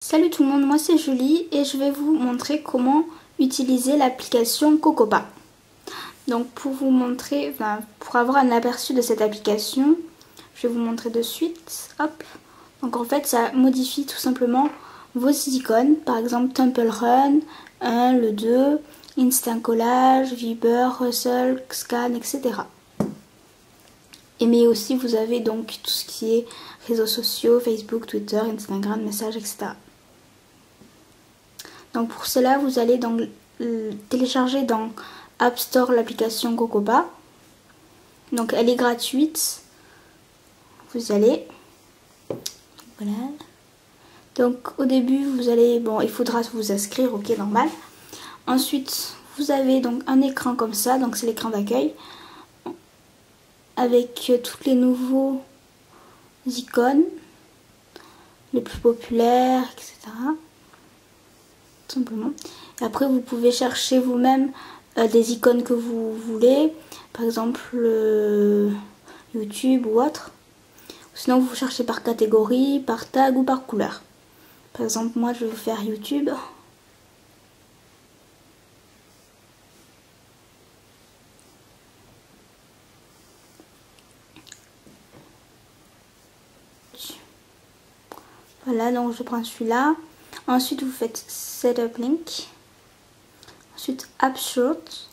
Salut tout le monde, moi c'est Julie et je vais vous montrer comment utiliser l'application Cocopa. Donc pour vous montrer, pour avoir un aperçu de cette application, je vais vous montrer de suite. Hop. Donc en fait ça modifie tout simplement vos icônes, par exemple Temple Run, 1, le 2, Instant Collage, Viber, Hustle, Scan, etc. Et mais aussi vous avez donc tout ce qui est réseaux sociaux, Facebook, Twitter, Instagram, messages, etc. Donc pour cela, vous allez donc télécharger dans App Store l'application Cocopa. Donc elle est gratuite. Vous allez, voilà. Donc au début, vous allez, il faudra vous inscrire, ok, normal. Ensuite, vous avez donc un écran comme ça, donc c'est l'écran d'accueil avec tous les nouveaux icônes, les plus populaires, etc. Tout simplement. Et après, vous pouvez chercher vous-même des icônes que vous voulez, par exemple YouTube ou autre. Sinon, vous cherchez par catégorie, par tag ou par couleur. Par exemple, moi, je vais vous faire YouTube. Voilà, donc je prends celui-là. Ensuite, vous faites Setup Link. Ensuite, App Short.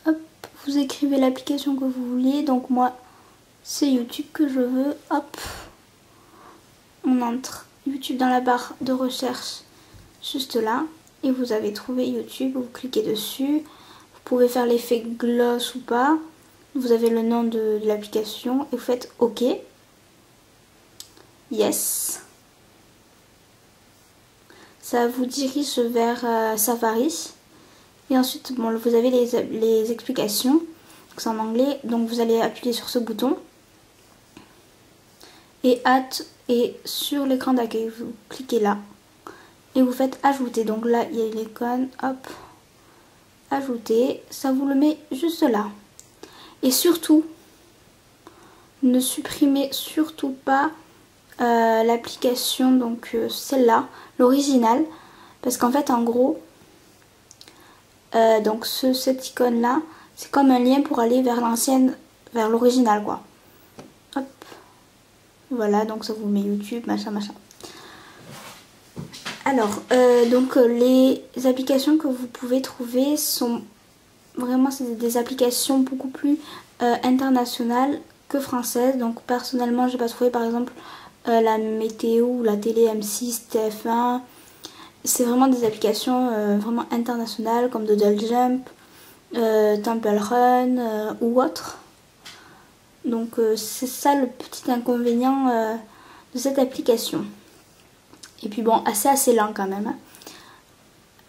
Hop, vous écrivez l'application que vous voulez. Donc moi, c'est YouTube que je veux. Hop, on entre YouTube dans la barre de recherche juste là. Et vous avez trouvé YouTube, vous cliquez dessus. Vous pouvez faire l'effet gloss ou pas. Vous avez le nom de l'application et vous faites OK. Yes. Ça vous dirige vers Safari. Et ensuite, vous avez les explications. C'est en anglais. Donc vous allez appuyer sur ce bouton. Et hâte et sur l'écran d'accueil, vous cliquez là. Et vous faites ajouter. Donc là, il y a l'icône. Hop. Ajouter. Ça vous le met juste là. Et surtout, ne supprimez surtout pas l'application, donc celle-là, l'original. Parce qu'en fait, en gros, donc cette icône-là, c'est comme un lien pour aller vers l'ancienne, vers l'original, quoi. Hop. Voilà, donc ça vous met YouTube, machin, machin. Alors, donc les applications que vous pouvez trouver sont vraiment des applications beaucoup plus internationales que françaises. Donc personnellement, j'ai pas trouvé par exemple la météo ou la télé M6, TF1. C'est vraiment des applications vraiment internationales comme Doodle Jump, Temple Run ou autre. Donc c'est ça le petit inconvénient de cette application. Et puis bon, assez lent quand même.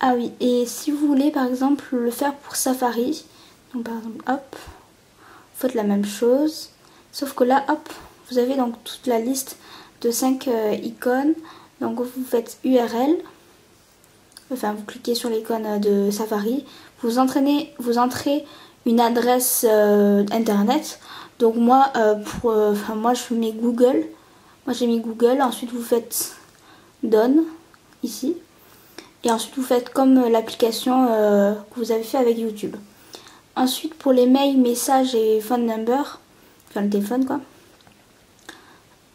Ah oui, et si vous voulez par exemple le faire pour Safari, donc par exemple hop, vous faites la même chose. Sauf que là, hop, vous avez donc toute la liste de 5 icônes. Donc vous faites URL. Enfin, vous cliquez sur l'icône de Safari. Vous entrez une adresse internet. Donc moi, moi je mets Google. Moi j'ai mis Google. Ensuite vous faites Done ici. Et ensuite vous faites comme l'application que vous avez fait avec YouTube. Ensuite pour les mails, messages et phone number, enfin le téléphone quoi.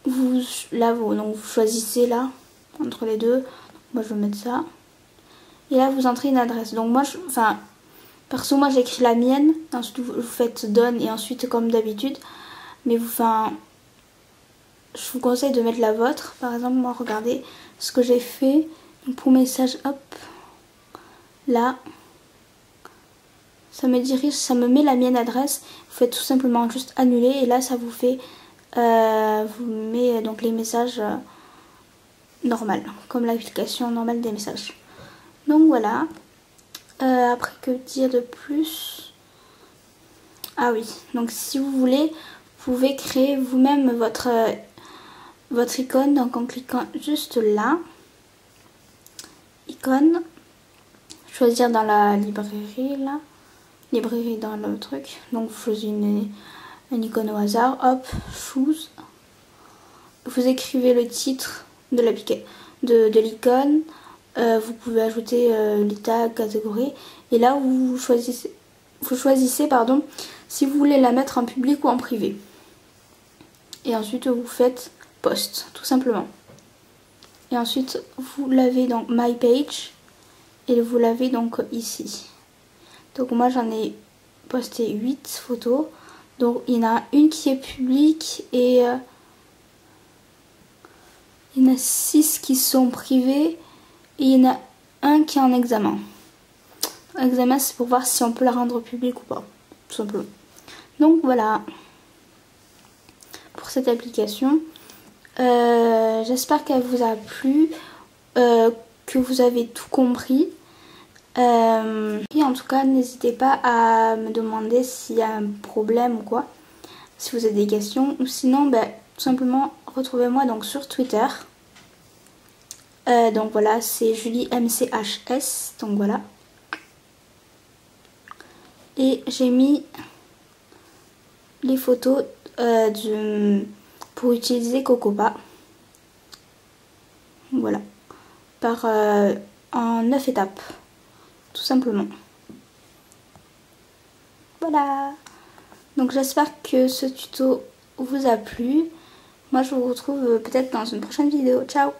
Vous choisissez là entre les deux. Moi je vais mettre ça. Et là vous entrez une adresse. Donc moi perso moi j'écris la mienne. Ensuite vous faites done et ensuite comme d'habitude. Mais je vous conseille de mettre la vôtre. Par exemple moi regardez ce que j'ai fait. Donc, pour message, hop, là, ça me dirige, ça me met la mienne adresse. Vous faites tout simplement juste annuler et là ça vous fait, vous met donc les messages normal, comme l'application normale des messages. Donc voilà. Après que dire de plus? Ah oui, donc si vous voulez, vous pouvez créer vous-même votre icône, donc en cliquant juste là. Icône, choisir dans la librairie là, librairie dans le truc. Donc vous choisissez une icône au hasard, hop, choose. Vous écrivez le titre de l'icône. Vous pouvez ajouter les tags, catégories. Et là vous choisissez si vous voulez la mettre en public ou en privé. Et ensuite vous faites post, tout simplement. Et ensuite vous l'avez dans My Page et vous l'avez donc ici. Donc moi j'en ai posté 8 photos. Donc il y en a une qui est publique et il y en a 6 qui sont privées et il y en a un qui est en examen. L'examen c'est pour voir si on peut la rendre publique ou pas, tout simplement. Donc voilà pour cette application. J'espère qu'elle vous a plu, que vous avez tout compris. Et en tout cas, n'hésitez pas à me demander s'il y a un problème ou quoi, si vous avez des questions. Ou sinon, tout simplement, retrouvez-moi donc sur Twitter. Donc voilà, c'est Julie MCHS. Donc voilà. Et j'ai mis les photos pour utiliser Cocopa. Voilà. En 9 étapes. Tout simplement. Voilà. Donc j'espère que ce tuto vous a plu. Moi je vous retrouve peut-être dans une prochaine vidéo. Ciao.